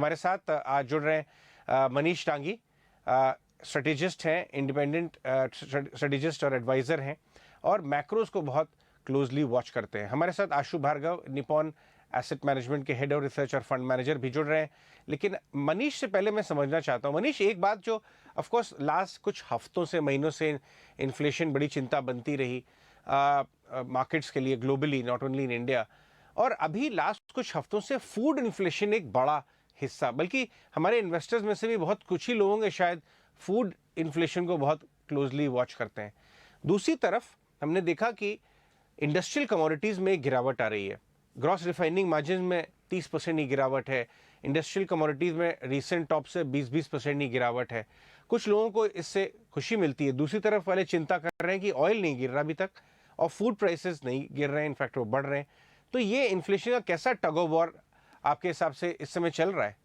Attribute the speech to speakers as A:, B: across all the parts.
A: हमारे साथ आज जुड़ रहे हैं मनीष टांगी, स्ट्रेटेजिस्ट हैं, इंडिपेंडेंट स्ट्रेटेजिस्ट और एडवाइज़र हैं और मैक्रोज को बहुत क्लोजली वॉच करते हैं। हमारे साथ आशु भार्गव, निपॉन एसेट मैनेजमेंट के हेड ऑफ रिसर्च और फंड मैनेजर भी जुड़ रहे हैं। लेकिन मनीष से पहले मैं समझना चाहता हूँ, मनीष, एक बात जो ऑफ कोर्स लास्ट कुछ हफ्तों से, महीनों से इन्फ्लेशन बड़ी चिंता बनती रही मार्केट्स के लिए globally, not only in India, और अभी लास्ट कुछ हफ्तों से फूड इन्फ्लेशन एक बड़ा हिस्सा, बल्कि हमारे इन्वेस्टर्स में से भी बहुत कुछ ही लोग होंगे शायद फूड इन्फ्लेशन को बहुत क्लोजली वॉच करते हैं। दूसरी तरफ हमने देखा कि इंडस्ट्रियल कमोडिटीज़ में एक गिरावट आ रही है। ग्रॉस रिफाइनिंग मार्जिन में 30% ही गिरावट है। इंडस्ट्रियल कमोडिटीज़ में रीसेंट टॉप से 20% ही गिरावट है। कुछ लोगों को इससे खुशी मिलती है, दूसरी तरफ वाले चिंता कर रहे हैं कि ऑयल नहीं गिर रहा अभी तक और फूड प्राइसेस नहीं गिर रहे हैं, इनफैक्ट वो बढ़ रहे हैं। तो ये इन्फ्लेशन का कैसा टग ऑफ वॉर आपके हिसाब से इस समय चल रहा है?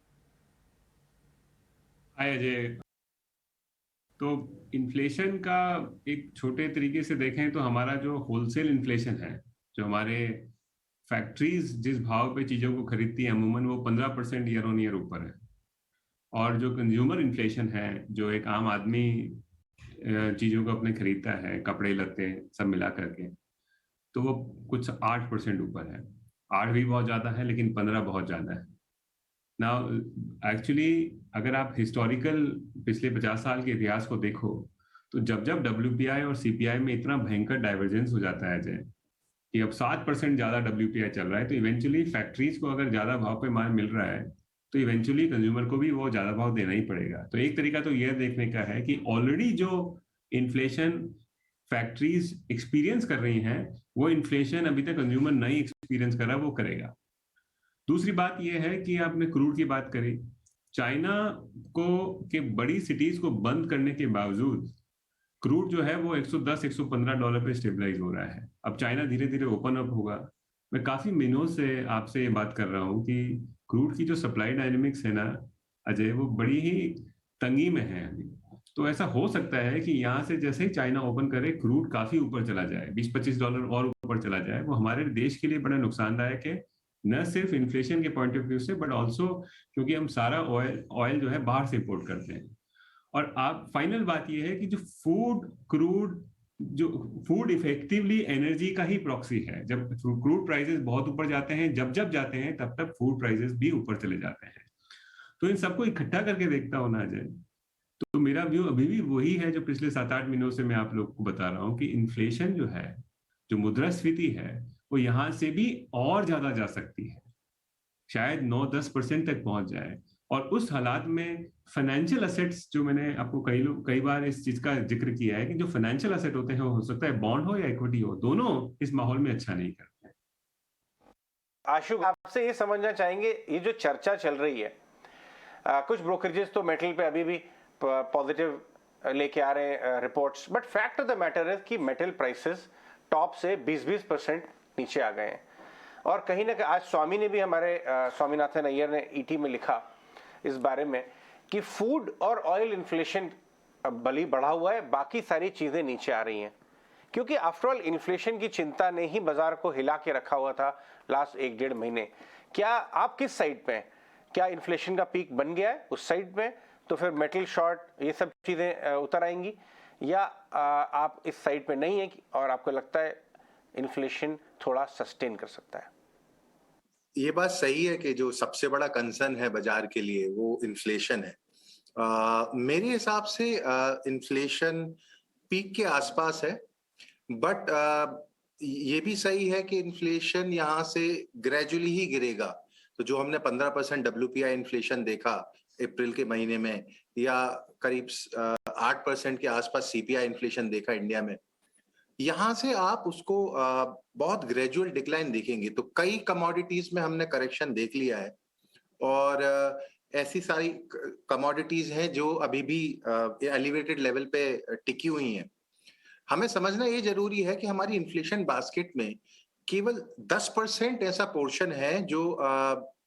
B: हाय अजय। तो इन्फ्लेशन का एक छोटे तरीके से देखें तो हमारा जो होलसेल इन्फ्लेशन है, जो हमारे फैक्ट्रीज जिस भाव पे चीज़ों को खरीदती है अमूमन, वो 15% ईयर ऑन ईयर ऊपर है। और जो कंज्यूमर इन्फ्लेशन है, जो एक आम आदमी चीज़ों को अपने खरीदता है, कपड़े लत्ते सब मिला करके, तो वो कुछ 8% ऊपर है। 8 भी बहुत ज़्यादा है, लेकिन 15 बहुत ज़्यादा है। ना एक्चुअली अगर आप हिस्टोरिकल पिछले 50 साल के इतिहास को देखो, तो जब जब WPI और CPI में इतना भयंकर डाइवर्जेंस हो जाता है अजय, कि अब 7% ज़्यादा WPI चल रहा है, तो इवेंचुअली फैक्ट्रीज को अगर ज़्यादा भाव पे माल मिल रहा है, तो इवेंचुअली कंज्यूमर को भी वो ज़्यादा भाव देना ही पड़ेगा। तो एक तरीका तो यह देखने का है कि ऑलरेडी जो इन्फ्लेशन फैक्ट्रीज एक्सपीरियंस कर रही हैं, वो इन्फ्लेशन अभी तक कंज्यूमर नहीं एक्सपीरियंस कर रहा, वो करेगा। दूसरी बात यह है कि आपने क्रूड की बात करी। चाइना को के बड़ी सिटीज को बंद करने के बावजूद क्रूड जो है वो $110-115 पे स्टेबलाइज हो रहा है। अब चाइना धीरे धीरे ओपन अप होगा। मैं काफी महीनों से आपसे ये बात कर रहा हूँ कि क्रूड की जो सप्लाई डायनेमिक्स है ना अजय, वो बड़ी ही तंगी में है अभी। तो ऐसा हो सकता है कि यहाँ से जैसे ही चाइना ओपन करे, क्रूड काफी ऊपर चला जाए, $20-25 और ऊपर चला जाए। वो हमारे देश के लिए बड़ा नुकसानदायक है, न सिर्फ इन्फ्लेशन के पॉइंट ऑफ व्यू से, बट ऑल्सो क्योंकि हम सारा ऑयल जो है बाहर से इम्पोर्ट करते हैं। और आप फाइनल बात यह है कि जो फूड इफेक्टिवली एनर्जी का ही प्रॉक्सी है। जब क्रूड प्राइसेस बहुत ऊपर जाते हैं, जब जब जाते हैं, तब तक फूड प्राइसेस भी ऊपर चले जाते हैं। तो इन सबको इकट्ठा करके देखता होना जाए, तो मेरा व्यू अभी भी वही है जो पिछले 7-8 महीनों से मैं आप लोग को बता रहा हूँ कि इन्फ्लेशन जो है, जो मुद्रास्फीति है, वो यहां से भी और ज्यादा जा सकती है, शायद 9-10% तक पहुंच जाए। और उस हालात में फाइनेंशियल असेट्स, जो मैंने आपको कई बार इस चीज का जिक्र किया है कि जो फाइनेंशियल असेट होते हैं, हो सकता है बॉन्ड हो या इक्विटी हो, दोनों इस माहौल में अच्छा नहीं करते हैं।
A: आशु, आपसे ये समझना चाहेंगे, ये जो चर्चा चल रही है, कुछ ब्रोकरेजेस तो मेटल पे अभी भी पॉजिटिव लेके आ रहे हैं reports, but fact of the matter है कि मेटल प्राइसेस टॉप से 20% नीचे आ गए हैं। और कहीं ना कहीं आज स्वामी ने भी, हमारे स्वामीनाथन अय्यर ने ET में लिखा इस बारे में कि फूड और ऑयल इन्फ्लेशन भले बढ़ा हुआ है, बाकी सारी चीजें नीचे आ रही हैं, क्योंकि आफ्टरऑल इन्फ्लेशन की चिंता ने ही बाजार को हिला के रखा हुआ था लास्ट 1-1.5 महीने। क्या आप किस साइड पे हैं? क्या इन्फ्लेशन का पीक बन गया है उस साइड में, तो फिर मेटल शॉर्ट ये सब चीजें उतर आएंगी, या आप इस साइड पे नहीं है और आपको लगता है इन्फ्लेशन थोड़ा सस्टेन कर सकता है?
C: ये बात सही है कि जो सबसे बड़ा कंसर्न है बाजार के लिए वो इन्फ्लेशन है। मेरे हिसाब से इन्फ्लेशन पीक के आसपास है, बट ये भी सही है कि इन्फ्लेशन यहाँ से ग्रेजुअली ही गिरेगा। तो जो हमने 15% WPI इन्फ्लेशन देखा अप्रैल के महीने में, या करीब 8% के आसपास CPI इन्फ्लेशन देखा इंडिया में, यहाँ से आप उसको बहुत ग्रेजुअल डिक्लाइन देखेंगे। तो कई कमोडिटीज में हमने करेक्शन देख लिया है, और ऐसी सारी कमोडिटीज हैं जो अभी भी एलिवेटेड लेवल पे टिकी हुई हैं। हमें समझना ये जरूरी है कि हमारी इन्फ्लेशन बास्केट में केवल 10% ऐसा पोर्शन है जो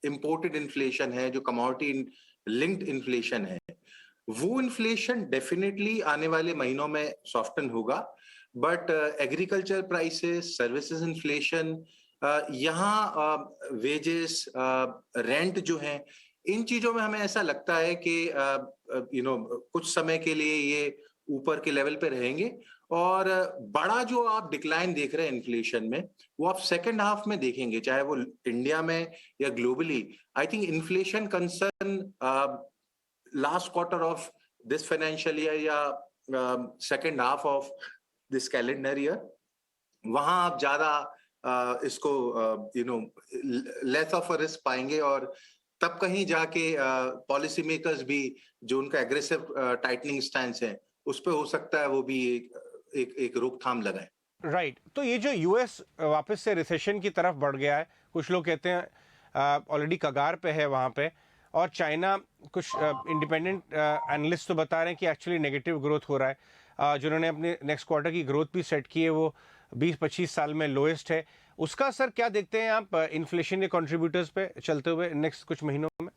C: इंपोर्टेड इन्फ्लेशन है, जो कमोडिटी लिंक्ड इन्फ्लेशन है। वो इन्फ्लेशन डेफिनेटली आने वाले महीनों में सॉफ्टन होगा, but agriculture prices, services inflation, यहाँ वेजेस, रेंट जो है, इन चीजों में हमें ऐसा लगता है कि कुछ समय के लिए ये ऊपर के लेवल पे रहेंगे, और बड़ा जो आप डिक्लाइन देख रहे हैं इन्फ्लेशन में, वो आप सेकेंड हाफ में देखेंगे, चाहे वो इंडिया में या globally. I think inflation concern last quarter of this financial year या second half of this calendar year, वहां आप ज्यादा इसको लेस ऑफ अ रिस्क पाएंगे, और तब कहीं जाके पॉलिसी मेकर्स भी जो उनका एग्रेसिव टाइटनिंग स्टैंस है उस पे हो सकता है वो भी एक रोकथाम लगाए।
A: राइट तो ये जो यूएस वापस से रिसेशन की तरफ बढ़ गया है, कुछ लोग कहते हैं ऑलरेडी कगार पे है वहाँ पे, और चाइना कुछ इंडिपेंडेंट एनालिस्ट तो बता रहे हैं कि एक्चुअली नेगेटिव ग्रोथ हो रहा है, जिन्होंने अपने नेक्स्ट क्वार्टर की ग्रोथ भी सेट की है वो 20-25 साल में लोएस्ट है। उसका असर क्या देखते हैं आप इन्फ्लेशन के कंट्रीब्यूटर्स पे चलते हुए नेक्स्ट कुछ महीनों में?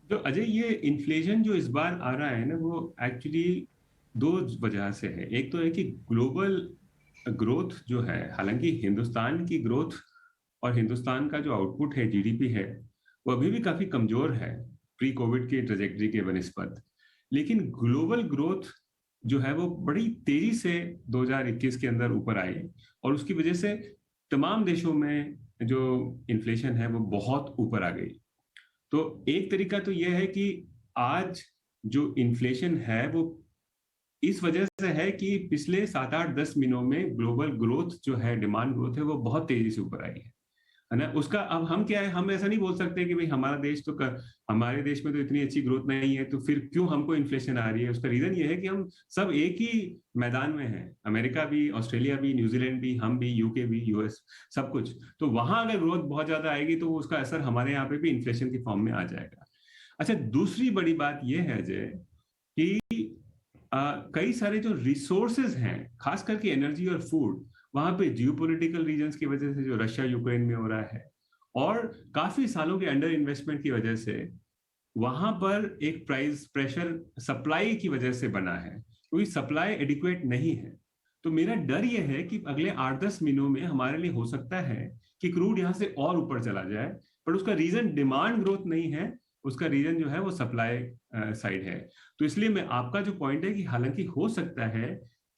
B: तो अजय, ये इन्फ्लेशन जो इस बार आ रहा है ना, वो एक्चुअली दो वजह से है। एक तो है कि ग्लोबल ग्रोथ जो है, हालांकि हिंदुस्तान की ग्रोथ और हिंदुस्तान का जो आउटपुट है, जीडीपी है, वो अभी भी काफी कमजोर है प्री कोविड की ट्रेजेक्टरी के बनिस्बत, लेकिन ग्लोबल ग्रोथ जो है वो बड़ी तेजी से 2021 के अंदर ऊपर आई, और उसकी वजह से तमाम देशों में जो इन्फ्लेशन है वो बहुत ऊपर आ गई। तो एक तरीका तो यह है कि आज जो इन्फ्लेशन है वो इस वजह से है कि पिछले 7-8-10 महीनों में ग्लोबल ग्रोथ जो है, डिमांड ग्रोथ है, वो बहुत तेजी से ऊपर आई है ना। उसका अब हम क्या है, हम ऐसा नहीं बोल सकते कि भाई हमारा देश तो हमारे देश में तो इतनी अच्छी ग्रोथ नहीं है, तो फिर क्यों हमको इन्फ्लेशन आ रही है। उसका रीजन ये है कि हम सब एक ही मैदान में हैं, अमेरिका भी, ऑस्ट्रेलिया भी, न्यूजीलैंड भी, हम भी, यूके भी, यूएस, सब कुछ। तो वहां अगर ग्रोथ बहुत ज्यादा आएगी तो उसका असर हमारे यहाँ पे भी इन्फ्लेशन की फॉर्म में आ जाएगा। अच्छा, दूसरी बड़ी बात यह है अजय कि कई सारे जो रिसोर्सेज हैं, खास करके एनर्जी और फूड, वहां पे जियोपॉलिटिकल रीजंस की वजह से जो रशिया यूक्रेन में हो रहा है, और काफी सालों के अंडर इन्वेस्टमेंट की वजह से वहां पर एक प्राइस प्रेशर सप्लाई की वजह से बना है, क्योंकि सप्लाई एडिक्वेट नहीं है। तो मेरा डर यह है कि अगले 8-10 महीनों में हमारे लिए हो सकता है कि क्रूड यहां से और ऊपर चला जाए, पर उसका रीजन डिमांड ग्रोथ नहीं है, उसका रीजन जो है वो सप्लाई साइड है। तो इसलिए मैं आपका जो पॉइंट है कि हालांकि हो सकता है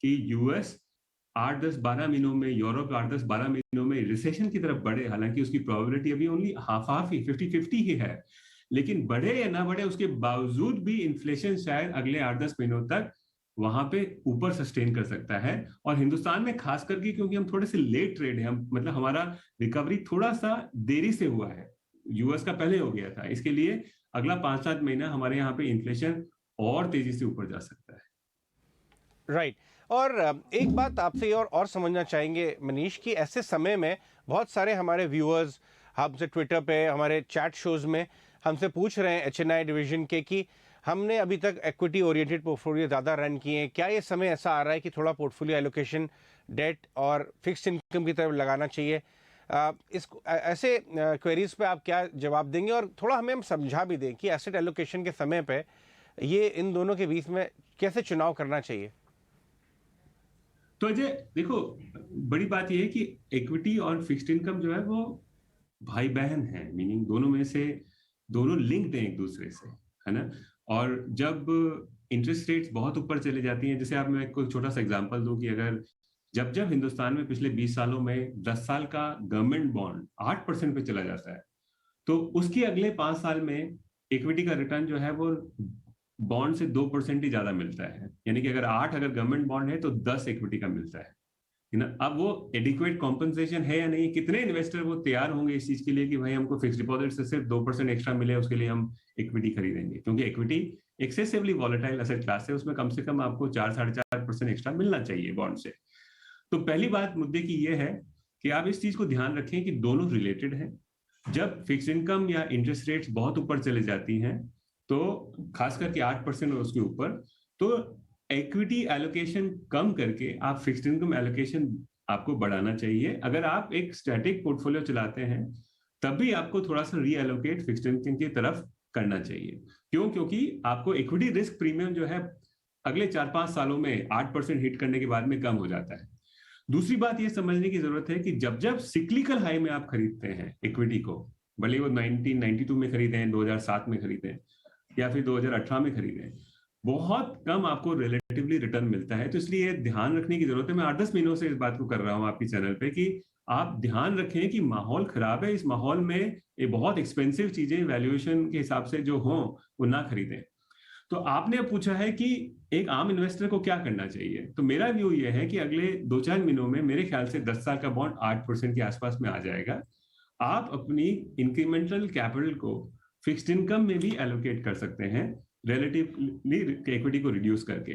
B: कि यूएस 8-10-12 महीनों में, यूरोप 8-10-12 महीनों में रिसेशन की तरफ बढ़े, हालांकि उसकी प्रोबेबिलिटी अभी ओनली हाफ ही 50-50 ही है, लेकिन बढ़े या ना बढ़े उसके बावजूद भी इन्फ्लेशन शायद अगले 8-10 महीनों तक वहां पे ऊपर सस्टेन कर सकता है। और हिंदुस्तान में खास करके क्योंकि हम थोड़े से लेट ट्रेड है, हम मतलब हमारा रिकवरी थोड़ा सा देरी से हुआ है, यूएस का पहले हो गया था, इसके लिए अगला 5-7 महीना हमारे यहाँ पे इन्फ्लेशन और तेजी से ऊपर जा सकता है।
A: राइट और एक बात आपसे और समझना चाहेंगे मनीष, कि ऐसे समय में बहुत सारे हमारे व्यूअर्स हमसे ट्विटर पे, हमारे चैट शोज में हमसे पूछ रहे हैं HNI डिवीजन के कि हमने अभी तक इक्विटी ओरिएंटेड पोर्टफोलियो ज़्यादा रन किए हैं, क्या ये समय ऐसा आ रहा है कि थोड़ा पोर्टफोलियो एलोकेशन डेट और फिक्स्ड इनकम की तरफ लगाना चाहिए? इस ऐसे क्वेरीज पे आप क्या जवाब देंगे, और थोड़ा हमें हम समझा भी दें कि एसेट एलोकेशन के समय पे ये इन दोनों के बीच में कैसे चुनाव करना चाहिए?
B: तो अजय देखो, बड़ी बात यह है कि इक्विटी और फिक्स्ड इनकम जो है वो भाई बहन है, मीनिंग दोनों में से दोनों लिंक्ड हैं एक दूसरे से, है ना। और जब इंटरेस्ट रेट्स बहुत ऊपर चले जाती हैं, जैसे आप, मैं कोई छोटा सा एग्जांपल दूं कि अगर जब हिंदुस्तान में पिछले 20 सालों में 10 साल का गवर्नमेंट बॉन्ड 8% पे चला जाता है, तो उसके अगले 5 साल में इक्विटी का रिटर्न जो है वो बॉन्ड से 2% ही ज्यादा मिलता है। यानी कि अगर 8 अगर गवर्नमेंट बॉन्ड है तो 10 इक्विटी का मिलता है ना। अब वो एडिक्वेट कॉम्पनसेशन है या नहीं, कितने इन्वेस्टर वो तैयार होंगे इस चीज के लिए कि भाई हमको फिक्स डिपॉजिट से सिर्फ 2% एक्स्ट्रा मिले, उसके लिए हम इक्विटी खरीदेंगे, क्योंकि equity excessively volatile asset class है, उसमें कम से कम आपको 4-4.5% एक्स्ट्रा मिलना चाहिए बॉन्ड से। तो पहली बात मुद्दे की ये है कि आप इस चीज को ध्यान रखें कि दोनों रिलेटेड है। जब फिक्स इनकम या इंटरेस्ट रेट्स बहुत ऊपर चले जाती हैं, तो खास करके 8% और उसके ऊपर, तो इक्विटी एलोकेशन कम करके आप फिक्स्ड इनकम एलोकेशन आपको बढ़ाना चाहिए। अगर आप एक स्टैटिक पोर्टफोलियो चलाते हैं तब भी आपको थोड़ा सा रीएलोकेट फिक्स्ड इनकम की तरफ करना चाहिए। क्यों? क्योंकि आपको इक्विटी रिस्क प्रीमियम जो है अगले 4-5 सालों में 8% हिट करने के बाद में कम हो जाता है। दूसरी बात यह समझने की जरूरत है कि जब सिक्लिकल हाई में आप खरीदते हैं इक्विटी को, भले वो 1992 में खरीदे हैं, 2007 में खरीदे हैं या फिर 2018 में खरीदे हैं, बहुत कम आपको रिलेटिवली रिटर्न मिलता है। तो इसलिए ध्यान रखने की जरूरत है। मैं 8-10 महीनों से इस बात को कर रहा हूँ आपकी चैनल पे कि आप ध्यान रखें कि माहौल खराब है, इस माहौल में ये बहुत एक्सपेंसिव चीजें वैल्यूएशन के हिसाब से जो हो वो ना खरीदें। तो आपने अब पूछा है कि एक आम इन्वेस्टर को क्या करना चाहिए, तो मेरा व्यू ये है कि अगले 2-4 महीनों में मेरे ख्याल से 10 साल का बॉन्ड 8% के आसपास में आ जाएगा। आप अपनी इंक्रीमेंटल कैपिटल को फिक्स्ड इनकम में भी एलोकेट कर सकते हैं, रिलेटिवली इक्विटी को रिड्यूस करके।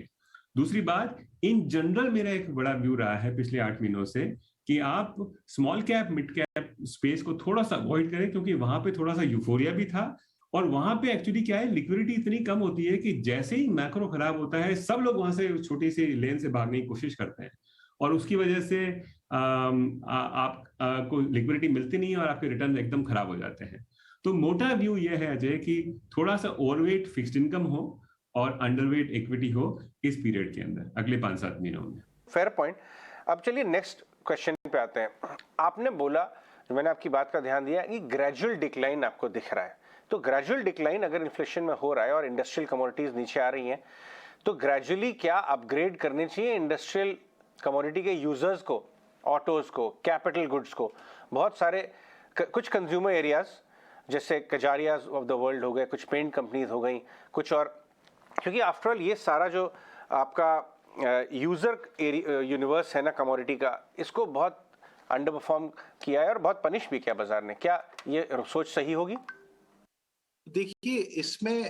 B: दूसरी बात, इन जनरल मेरा एक बड़ा व्यू रहा है पिछले 8 महीनों से कि आप small cap mid cap space को थोड़ा सा अवॉइड करें, क्योंकि वहां पे थोड़ा सा यूफोरिया भी था और वहां पे एक्चुअली क्या है, लिक्विडिटी इतनी कम होती है कि जैसे ही मैक्रो खराब होता है सब लोग वहां से छोटी सी लेन से भागने की कोशिश करते हैं और उसकी वजह से आपको लिक्विडिटी मिलती नहीं है और आपके रिटर्न एकदम खराब हो जाते हैं। तो मोटा व्यू ये है अजय कि थोड़ा सा ओवरवेट फिक्स्ड इनकम हो और अंडरवेट इक्विटी हो इस पीरियड के अंदर अगले 5-7 महीनों में।
A: Fair point. अब चलिए नेक्स्ट क्वेश्चन पे आते हैं। आपने बोला, मैंने आपकी बात का ध्यान दिया कि ग्रेजुअल डिक्लाइन आपको दिख रहा है। तो ग्रेजुअल डिक्लाइन अगर इन्फ्लेशन में हो रहा है और इंडस्ट्रियल कमोडिटीज नीचे आ रही हैं, तो ग्रेजुअली क्या अपग्रेड करने चाहिए इंडस्ट्रियल कमोडिटी के यूजर्स को, ऑटोज को, कैपिटल गुड्स को? बहुत सारे कुछ कंज्यूमर एरियाज जैसे कजारियाज ऑफ द वर्ल्ड हो गए, कुछ पेंट कंपनीज हो गई, कुछ और, क्योंकि आफ्टरऑल ये सारा जो आपका यूजर यूनिवर्स है ना कमोडिटी का, इसको बहुत अंडर परफॉर्म किया है और बहुत पनिश भी किया बाजार ने। क्या ये सोच सही होगी?
C: देखिए, इसमें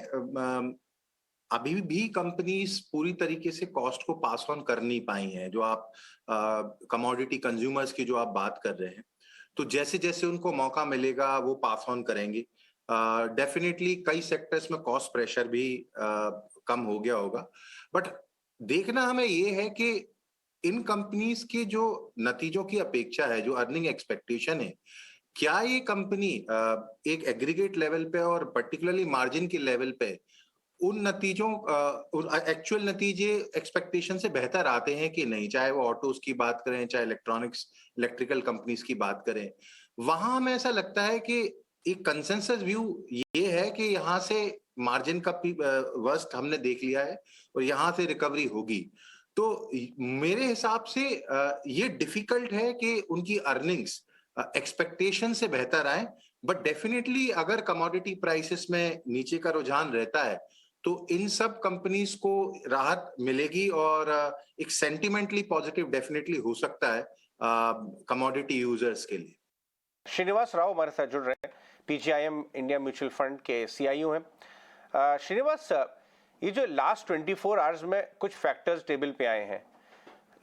C: अभी भी कंपनीज पूरी तरीके से कॉस्ट को पास ऑन कर नहीं पाई हैं। जो आप कमोडिटी कंज्यूमर्स की जो आप बात कर रहे हैं, तो जैसे जैसे उनको मौका मिलेगा वो पास ऑन करेंगे। डेफिनेटली कई सेक्टर्स में कॉस्ट प्रेशर भी कम हो गया होगा, बट देखना हमें ये है कि इन कंपनीज के जो नतीजों की अपेक्षा है, जो अर्निंग एक्सपेक्टेशन है, क्या ये कंपनी एक एग्रीगेट लेवल पे और पर्टिकुलरली मार्जिन के लेवल पे उन नतीजों एक्चुअल नतीजे एक्सपेक्टेशन से बेहतर आते हैं कि नहीं? चाहे वो ऑटोज की बात करें, चाहे इलेक्ट्रिकल कंपनीज की बात करें, वहां हमें ऐसा लगता है कि एक कंसेंसस व्यू ये है कि यहाँ से मार्जिन का वर्स्ट हमने देख लिया है और यहाँ से रिकवरी होगी। तो मेरे हिसाब से ये डिफिकल्ट है कि उनकी अर्निंग्स एक्सपेक्टेशन से बेहतर आए, बट डेफिनेटली अगर कमोडिटी प्राइसेस में नीचे का रुझान रहता है तो इन सब कंपनीज को राहत मिलेगी और एक सेंटिमेंटली पॉजिटिव डेफिनेटली हो सकता है कमोडिटी यूजर्स के लिए।
A: श्रीनिवास राव हमारे साथ जुड़ रहे हैं, पीजीआईएम इंडिया म्यूचुअल फंड के सीईओ हैं। श्रीनिवास, ये जो लास्ट 24 आवर्स में कुछ फैक्टर्स टेबल पे आए हैं,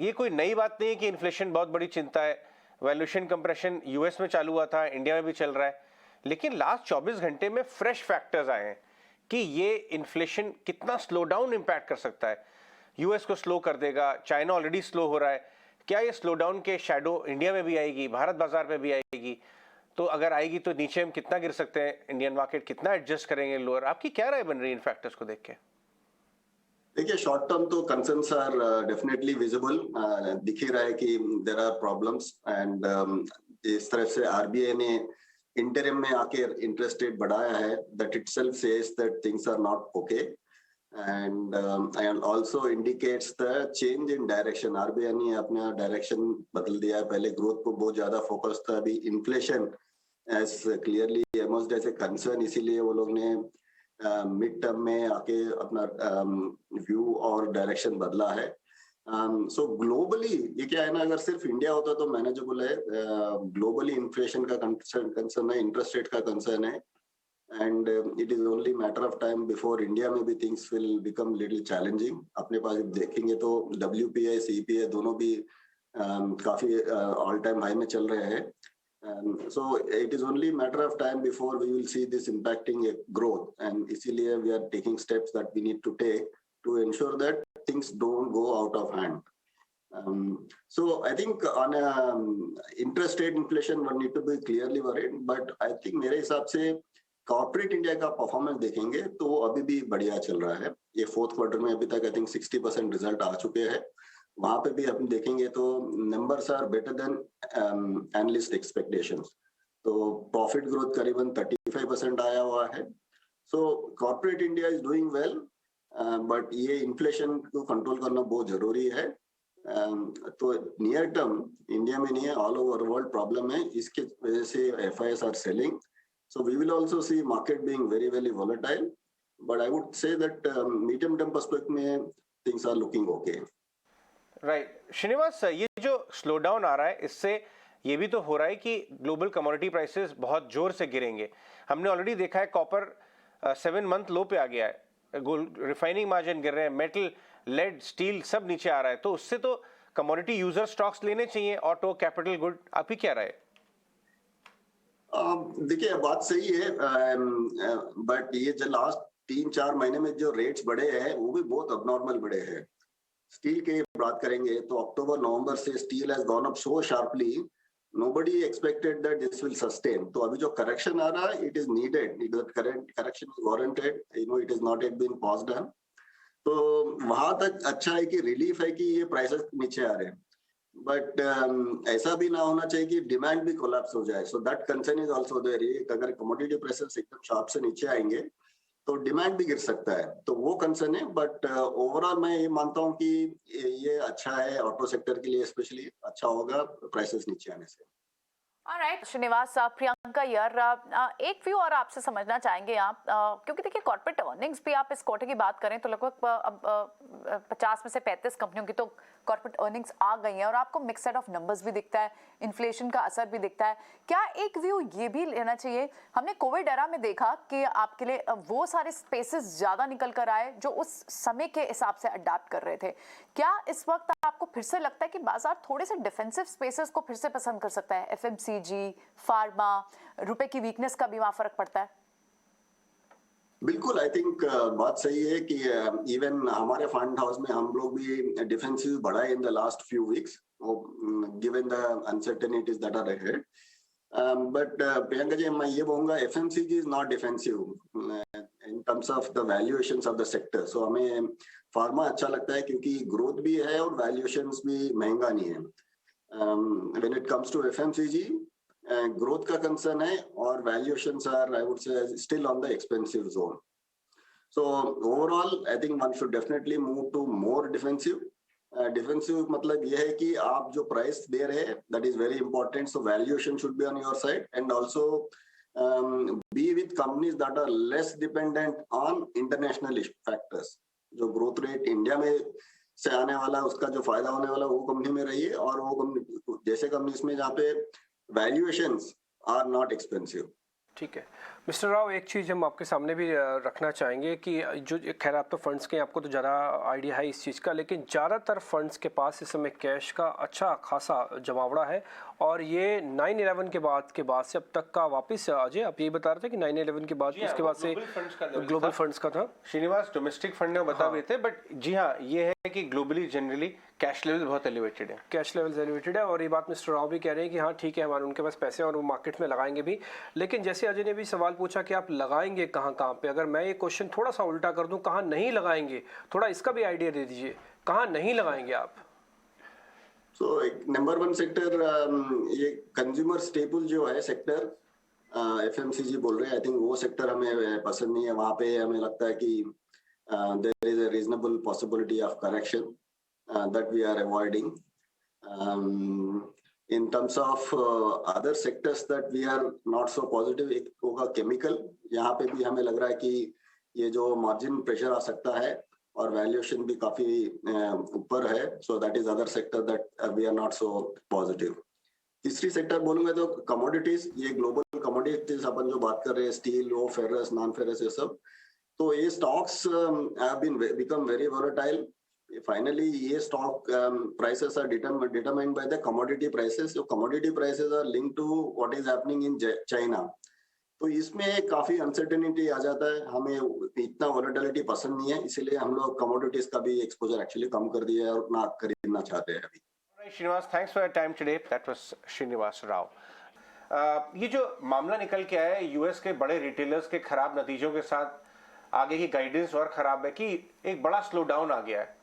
A: ये कोई नई बात नहीं है कि इन्फ्लेशन बहुत बड़ी चिंता है। वैल्यूएशन कंप्रेशन यूएस में चालू हुआ था, इंडिया में भी चल रहा है, लेकिन लास्ट 24 घंटे में फ्रेश फैक्टर्स आए हैं कि ये इन्फ्लेशन कितना स्लो डाउन इम्पैक्ट कर सकता है। यूएस को स्लो कर देगा, चाइना ऑलरेडी स्लो हो रहा है, क्या ये स्लो डाउन के शैडो इंडिया में भी आएगी, भारत बाजार पे भी आएगी? तो अगर आएगी तो नीचे हम कितना गिर सकते हैं, इंडियन मार्केट कितना एडजस्ट करेंगे लोअर? आपकी क्या राय बन रही है इन फैक्टर्स को देख के?
D: देखिए, शॉर्ट टर्म तो कंसर्न्स आर डेफिनेटली विजिबल, दिख ही रहा है कि देयर आर प्रॉब्लम्स एंड इस तरह से आरबीआई ने इंटरिम में आके इंटरेस्ट रेट बढ़ाया है, that itself says that things are not okay and also indicates the change in direction. RBI ने अपना डायरेक्शन बदल दिया है। पहले ग्रोथ को बहुत ज्यादा फोकस था, अभी inflation as clearly emerged as a concern, इसीलिए वो लोग ने मिड टर्म में आके अपना व्यू और डायरेक्शन बदला है। सो ग्लोबली ये क्या है ना, अगर सिर्फ इंडिया होता तो मैनेजेबल है। ग्लोबली इन्फ्लेशन का कंसर्न है, इंटरेस्ट रेट का कंसर्न है, and it is only matter of time before India में भी things will become little challenging. अपने पास देखेंगे तो WPI CPI दोनों भी काफी ऑल टाइम हाई में चल रहे हैं। So it is only matter of time before we will see this impacting a growth, and इसीलिए we are taking steps that we need to take to ensure that things don't go out of hand. So I think on interest rate inflation one need to be clearly worried, but I think मेरे हिसाब से corporate India का performance देखेंगे तो अभी भी बढ़िया चल रहा है। ये फोर्थ क्वार्टर में अभी तक आई थिंक 60% रिजल्ट आ चुके हैं। वहां पे भी हम देखेंगे तो numbers are better than analyst expectations. तो प्रॉफिट ग्रोथ करीबन 35% आया हुआ है। So corporate India is doing well, but ये इन्फ्लेशन को कंट्रोल करना बहुत जरूरी है। तो नियर टर्म इंडिया में नहीं है, ऑल ओवर वर्ल्ड प्रॉब्लम है, इसके वजह से FIs are selling. So we will also see market being very, very volatile, but I would say that medium term perspective में things are looking okay.
A: Right Srinivas, ये जो स्लो डाउन आ रहा है इससे ये भी तो हो रहा है कि ग्लोबल कमोडिटी प्राइसेस बहुत जोर से गिरेंगे। हमने ऑलरेडी देखा है कॉपर 7 मंथ लो पे आ गया है, रिफाइनिंग मार्जिन गिर रहे हैं, मेटल, लेड, स्टील सब नीचे आ रहा है, तो उससे तो कमोडिटी यूजर स्टॉक्स लेने चाहिए, ऑटो, कैपिटल गुड, आप ही क्या राय?
D: देखिए बात सही है, बट ये जो लास्ट 3-4 महीने में जो रेट्स बढ़े हैं वो भी बहुत अबनॉर्मल बढ़े हैं। स्टील की बात करेंगे तो अक्टूबर नवंबर से steel has gone up so sharply, nobody expected that this will sustain. तो अभी जो करेक्शन आ रहा है, it is needed, correction is warranted, it is not yet been paused on. तो वहां तक अच्छा है कि रिलीफ है कि ये प्राइसेस नीचे आ रहे हैं, बट ऐसा भी ना होना चाहिए कि डिमांड भी कोलैप्स हो जाए। So that concern is also there. अगर कमोडिटी प्राइसेस एकदम शार्प से नीचे आएंगे तो डिमांड भी गिर सकता है, तो वो कंसर्न है। बट ओवरऑल मैं ये मानता हूँ कि ये अच्छा है, ऑटो सेक्टर के लिए स्पेशली अच्छा होगा प्राइसेस नीचे आने से।
E: ऑलराइट श्रीनिवास, प्रियंका यार, एक व्यू और आपसे समझना चाहेंगे आप, क्योंकि देखिए कॉर्पोरेट अर्निंग्स भी आप इस क्वार्टर की बात करें तो लगभग अब 50 में से 35 कंपनियों की तो कॉर्पोरेट अर्निंग्स आ गई हैं और आपको मिक्स सेट ऑफ नंबर्स भी दिखता है, इन्फ्लेशन का असर भी दिखता है। क्या एक व्यू ये भी लेना चाहिए, हमने कोविड एरा में देखा कि आपके लिए वो सारे स्पेसेस ज्यादा निकल कर आए जो उस समय के हिसाब से अडाप्ट कर रहे थे, क्या इस वक्त आपको फिर से लगता है कि बाजार थोड़े से डिफेंसिव स्पेसेस को फिर से पसंद कर सकता है? FMCG, फार्मा, रुपए की वीकनेस का भी वहां फर्क पड़ता है?
D: बिल्कुल, आई थिंक बात सही है कि इवन हमारे फंड हाउस में हम लोग भी डिफेंसिव बढ़ाए in the last few weeks given the uncertainties that are ahead. But Priyanka ji, मैं ये बोलूंगा FMCG is not defensive in terms of the valuations of the sector. So हमें फार्मा अच्छा लगता है क्योंकि ग्रोथ भी है और वैल्यूएशंस भी महंगा नहीं है। When it comes to FMCG, growth का कंसर्न है और valuations are, I would say, still on the expensive zone. So overall I think one should definitely move to more defensive. Defensive मतलब ये है कि आप जो प्राइस दे रहे हैं that is very important, so valuation should be on your side and also be with companies that are less dependent on international factors. जो ग्रोथ रेट इंडिया में से आने वाला, उसका जो फायदा होने वाला वो कंपनी में रही है, और वो कंपनी जैसे कंपनीज में जहाँ पे वैल्यूएशंस आर नॉट एक्सपेंसिव।
F: ठीक है मिस्टर राव, एक चीज़ हम आपके सामने भी रखना चाहेंगे कि जो, खैर आप तो फंड्स के, आपको तो ज़्यादा आइडिया है इस चीज़ का, लेकिन ज़्यादातर फंड्स के पास इस समय कैश का अच्छा खासा जमावड़ा है, और ये 9/11 के बाद से अब तक का वापस, अजय आप ये बता रहे थे कि 9/11 के बाद उसके बाद से ग्लोबल फंड्स का था।
A: श्रीनिवास, डोमेस्टिक फंड में बता रहे थे, बट जी हाँ, ये है कि ग्लोबली जनरली कैश लेवल बहुत एलिवेटेड है, और ये बात मिस्टर राव भी कह रहे हैं कि हाँ ठीक है, हमारे उनके पास पैसे और वो मार्केट में लगाएंगे भी। लेकिन जैसे अजय ने भी सवाल पूछा कि आप लगाएंगे कहाँ पे, अगर मैं ये क्वेश्चन थोड़ा सा उल्टा कर दूं, कहाँ नहीं लगाएंगे, थोड़ा इसका भी आइडिया दे दीजिए, कहाँ नहीं लगाएंगे आप?
D: सो नंबर 1 सेक्टर, ये कंज्यूमर स्टेपल जो है सेक्टर, FMCG बोल रहे हैं, आई थिंक वो सेक्टर हमें पसंद नहीं है। वहां पे हमें लगता है कि there is a reasonable possibility of correction that we are avoiding. In terms of other sectors that we are not so positive, एक होगा केमिकल, यहाँ पे भी हमें लग रहा है कि ये जो मार्जिन प्रेशर आ सकता है और वैल्यूएशन भी काफी ऊपर है, so that is other sector that we are not so positive. तीसरी सेक्टर बोलूंगा तो कमोडिटीज, ये ग्लोबल कमोडिटीज अपन जो बात कर रहे हैं, स्टील, वो फेरस, नॉन फेरस, ये सब, तो ये stocks have been become very volatile. Finally ये stock prices are determined by the commodity prices. जो commodity prices are linked to what is happening in China, तो इसमें काफी अनसर्टेनिटी आ जाता है। हमें इतना वोलेटिलिटी पसंद नहीं है, इसीलिए हम लोग कमोडिटीज का भी एक्सपोजर एक्चुअली कम कर दिया है और ना खरीदना चाहते हैं अभी।
A: Srinivas, thanks for your time today. That was Srinivas Rao. ये जो मामला निकल के आया है यूएस के बड़े रिटेलर्स के खराब नतीजों के साथ, आगे की गाइडेंस और खराब है कि एक बड़ा स्लो डाउन आ गया है,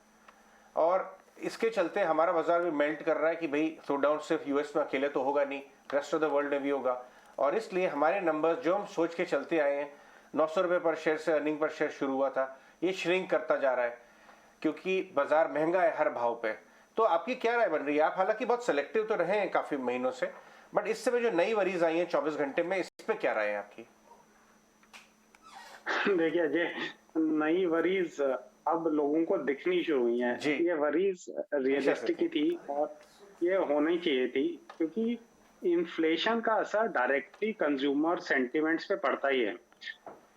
A: और इसके चलते हमारा बाजार भी मेल्ट कर रहा है कि भाई स्लो डाउन सिर्फ यूएस में अकेले तो होगा नहीं, रेस्ट ऑफ द वर्ल्ड में भी होगा। और इसलिए हमारे नंबर्स जो हम सोच के चलते आए हैं, 900 रुपये पर शेयर से अर्निंग पर शेयर शुरू हुआ था, ये श्रिंक करता जा रहा है क्योंकि बाजार महंगा है हर भाव पे। तो आपकी क्या राय बन रही है? आप हालांकि बहुत सेलेक्टिव तो रहे हैं काफी महीनों से, बट इस समय जो नई वरीज आई हैं 24 घंटे में, इस पे क्या राय है आपकी?
G: देखिए अजय, नई वरीज अब लोगों को दिखनी शुरू हुई है।
A: जी।
G: ये वरीज रियलिस्टिक ही थी और ये होनी चाहिए थी, क्योंकि इन्फ्लेशन का असर डायरेक्टली कंज्यूमर सेंटिमेंट्स पे पड़ता ही है।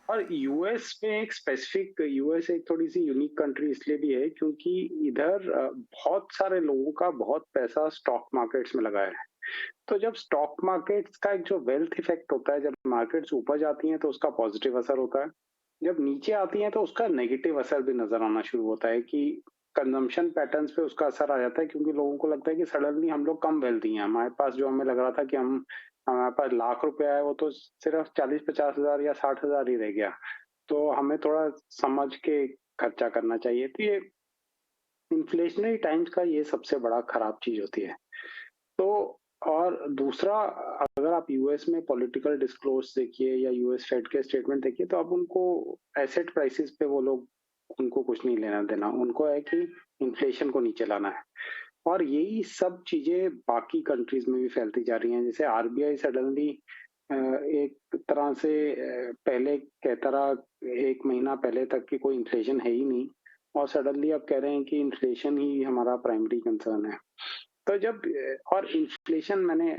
G: और यूएस में एक स्पेसिफिक, यूएस एक थोड़ी सी यूनिक कंट्री इसलिए भी है क्योंकि इधर बहुत सारे लोगों का बहुत पैसा स्टॉक मार्केट्स में लगा है। तो जब स्टॉक मार्केट्स का एक जो वेल्थ इफेक्ट होता है, जब मार्केट्स ऊपर जाती हैं तो उसका पॉजिटिव असर होता है, जब नीचे आती हैं तो उसका नेगेटिव असर भी नजर आना शुरू होता है कि कंजम्पशन पैटर्न्स पे उसका असर आ जाता है, क्योंकि लोगों को लगता है कि सडनली हम लोग कम वेल्थी हैं, हमारे पास जो हमें लग रहा था कि हमारे पास लाख रुपया है वो तो सिर्फ 40-50 हजार या 60 हजार ही रह गया, तो हमें थोड़ा समझ के खर्चा करना चाहिए। तो ये इन्फ्लेशनरी टाइम्स का ये सबसे बड़ा खराब चीज होती है। तो और दूसरा, अगर आप यूएस में पॉलिटिकल डिस्क्लोज देखिए या यूएस फेड के स्टेटमेंट देखिए, तो अब उनको एसेट प्राइसेस पे वो लोग, उनको कुछ नहीं लेना देना, उनको है कि इन्फ्लेशन को नीचे लाना है। और यही सब चीजें बाकी कंट्रीज में भी फैलती जा रही हैं। जैसे आरबीआई सडनली एक तरह से पहले कहता रहा 1 महीना पहले तक कि कोई इन्फ्लेशन है ही नहीं, और सडनली अब कह रहे हैं कि इन्फ्लेशन ही हमारा प्राइमरी कंसर्न है। तो जब, और इन्फ्लेशन, मैंने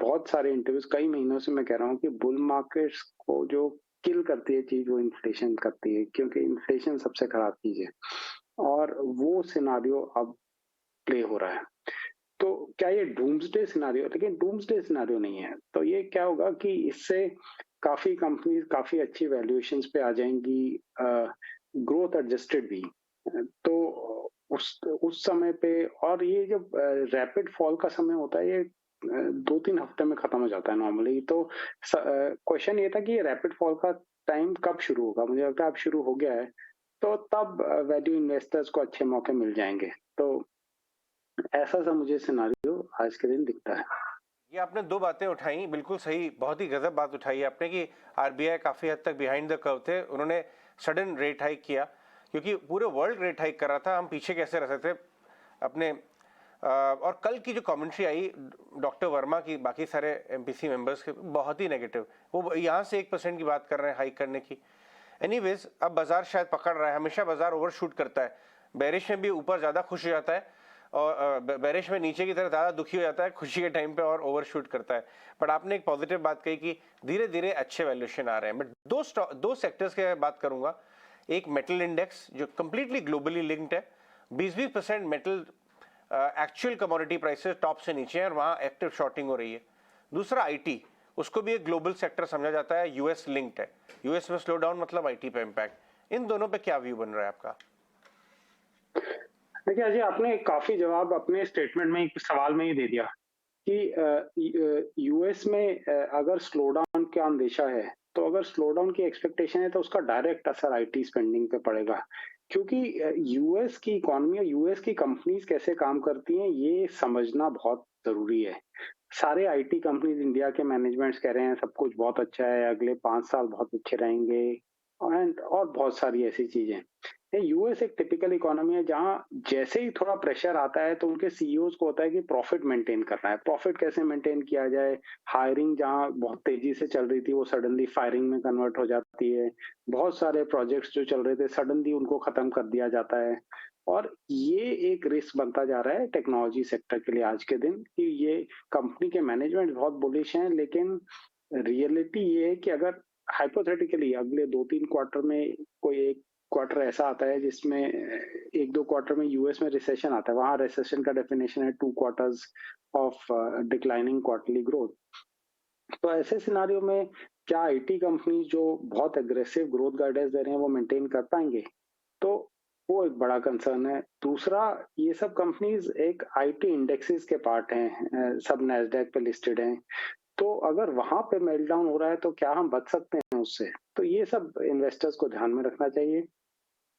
G: बहुत सारे इंटरव्यूज कई महीनों से मैं कह रहा हूँ कि बुल मार्केट्स को जो किल करती है चीज वो इन्फ्लेशन करती है, क्योंकि इन्फ्लेशन सबसे खराब चीज है और वो सिनारियो अब प्ले हो रहा है। तो क्या ये डूम्सडे सिनारियो? लेकिन डूम्सडे सिनारियो नहीं है। तो ये क्या होगा कि इससे काफी कंपनीज काफी अच्छी वैल्यूएशंस पे आ जाएंगी, ग्रोथ एडजस्टेड भी। तो उस समय पे, और ये जब रैपिड फॉल का समय होता है, ये 2-3 हफ्ते में खत्म हो जाता है नॉर्मली। तो क्वेश्चन ये था कि ये रैपिड फॉल का टाइम कब शुरू होगा। मुझे लगता है अब शुरू हो गया है, तो तब वैल्यू इन्वेस्टर्स को अच्छे मौके मिल जाएंगे। तो ऐसा सा मुझे सिनारियो आज के दिन दिखता है।
A: ये आपने दो बातें उठाई, बिल्कुल सही, बहुत ही गजब बात उठाई आपने कि आरबीआई काफी हद तक बिहाइंड द कर्व थे, उन्होंने सडन रेट हाइक किया क्योंकि पूरे वर्ल्ड रेट हाइक कर रहा था, हम पीछे कैसे रह सकते अपने। और कल की जो कमेंट्री आई डॉक्टर वर्मा की, बाकी सारे एमपीसी मेंबर्स के, बहुत ही नेगेटिव। वो यहाँ से 1% की बात कर रहे हैं हाइक करने की। एनीवेज, अब बाजार शायद पकड़ रहा है, हमेशा बाजार ओवरशूट करता है, बेरिश में भी ऊपर ज्यादा खुश हो जाता है और बेरिश में नीचे की तरफ ज्यादा दुखी हो जाता है खुशी के टाइम पे और ओवरशूट करता है। बट आपने एक पॉजिटिव बात कही कि धीरे धीरे अच्छे वैल्यूएशन आ रहे हैं। बट दो सेक्टर्स की बात करूंगा। एक मेटल इंडेक्स जो कंप्लीटली ग्लोबली लिंक्ड है, 20% metal actual commodity prices top से नीचे हैं और वहां एक्टिव शॉर्टिंग हो रही है। दूसरा आईटी, उसको भी एक ग्लोबल सेक्टर समझा जाता है, यूएस लिंक्ड है, यूएस में स्लो डाउन मतलब आईटी पे इम्पैक्ट। इन दोनों पे क्या व्यू बन रहा है आपका?
G: देखिए अजय, आपने काफी जवाब अपने स्टेटमेंट में, एक सवाल में ही दे दिया कि यूएस में अगर स्लो डाउन का अंदेशा है, तो अगर स्लो डाउन की एक्सपेक्टेशन है तो उसका डायरेक्ट असर आईटी स्पेंडिंग पे पड़ेगा, क्योंकि यूएस की इकोनॉमी और यूएस की कंपनीज कैसे काम करती हैं ये समझना बहुत जरूरी है। सारे आईटी कंपनीज, इंडिया के मैनेजमेंट्स कह रहे हैं सब कुछ बहुत अच्छा है, अगले 5 साल बहुत अच्छे रहेंगे, और बहुत सारी ऐसी चीजें। यूएस एक टिपिकल इकोनॉमी है जहां जैसे ही थोड़ा प्रेशर आता है तो उनके सीईओज को होता है कि प्रॉफिट मेंटेन करना है, प्रॉफिट कैसे मेंटेन किया जाए। हायरिंग जहां बहुत तेजी से चल रही थी वो सडनली फायरिंग में कन्वर्ट हो जाती है, बहुत सारे प्रोजेक्ट्स जो चल रहे थे सडनली उनको खत्म कर दिया जाता है। और ये एक रिस्क बनता जा रहा है टेक्नोलॉजी सेक्टर के लिए आज के दिन, कि ये कंपनी के मैनेजमेंट बहुत बुलिश हैं, लेकिन रियलिटी ये है कि अगर हाइपोथेटिकली अगले 2-3 क्वार्टर में कोई एक क्वार्टर ऐसा आता है जिसमें 1-2 क्वार्टर में यूएस में रिसेशन आता है, वहां रिसेशन का डेफिनेशन है 2 quarters of declining quarterly growth. तो ऐसे सिनारियो में क्या आईटी कंपनी जो बहुत एग्रेसिव ग्रोथ गाइडेंस दे रहे हैं वो मेंटेन कर पाएंगे? तो वो एक बड़ा कंसर्न है। दूसरा, ये सब कंपनीज एक आईटी इंडेक्सेस के पार्ट हैं, सब नैस्डैक पे लिस्टेड हैं, तो अगर वहां पे मेल्टडाउन हो रहा है तो क्या हम बच सकते हैं उससे? तो ये सब इन्वेस्टर्स को ध्यान में रखना चाहिए।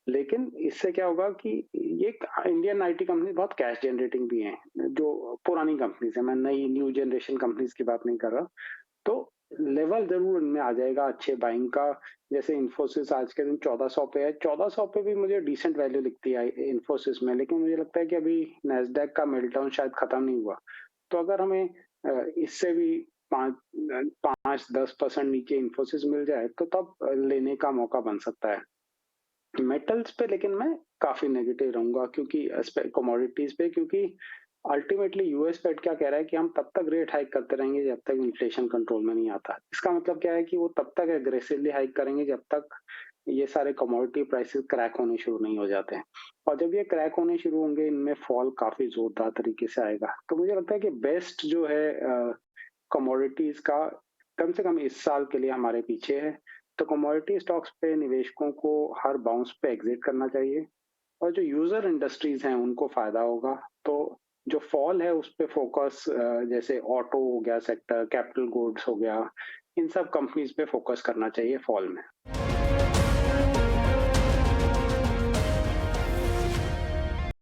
G: लेकिन इससे क्या होगा कि ये इंडियन आईटी कंपनी बहुत कैश जनरेटिंग भी हैं, जो पुरानी कंपनीज है, मैं नई न्यू जनरेशन कंपनीज की बात नहीं कर रहा, तो लेवल जरूर इनमें आ जाएगा अच्छे बाइंग का। जैसे इन्फोसिस आज के दिन 1400 पे है, 1400 पे भी मुझे डिसेंट वैल्यू दिखती है इन्फोसिस में, लेकिन मुझे लगता है कि अभी नेस्डैक का मेल्टडाउन शायद खत्म नहीं हुआ। तो अगर हमें इससे भी 5-10% नीचे इन्फोसिस मिल जाए तो तब लेने का मौका बन सकता है। मेटल्स पे लेकिन मैं काफी नेगेटिव रहूंगा, क्योंकि कमोडिटीज पे, क्योंकि अल्टीमेटली यूएस फेड क्या कह रहा है कि हम तब तक रेट हाइक करते रहेंगे जब तक इन्फ्लेशन कंट्रोल में नहीं आता। इसका मतलब क्या है कि वो तब तक एग्रेसिवली हाइक करेंगे जब तक ये सारे कमोडिटी प्राइसेस क्रैक होने शुरू नहीं हो जाते हैं। और जब ये क्रैक होने शुरू होंगे इनमें फॉल काफी जोरदार तरीके से आएगा। तो मुझे लगता है कि बेस्ट जो है कमोडिटीज का कम से कम इस साल के लिए हमारे पीछे है। तो कमोडिटी स्टॉक्स पे निवेशकों को हर बाउंस पे एग्जिट करना चाहिए, और जो यूजर इंडस्ट्रीज हैं उनको फायदा होगा। तो जो फॉल है उस पे फोकस, जैसे ऑटो हो गया सेक्टर, कैपिटल गुड्स हो गया, इन सब कंपनीज पे फोकस करना चाहिए फॉल में।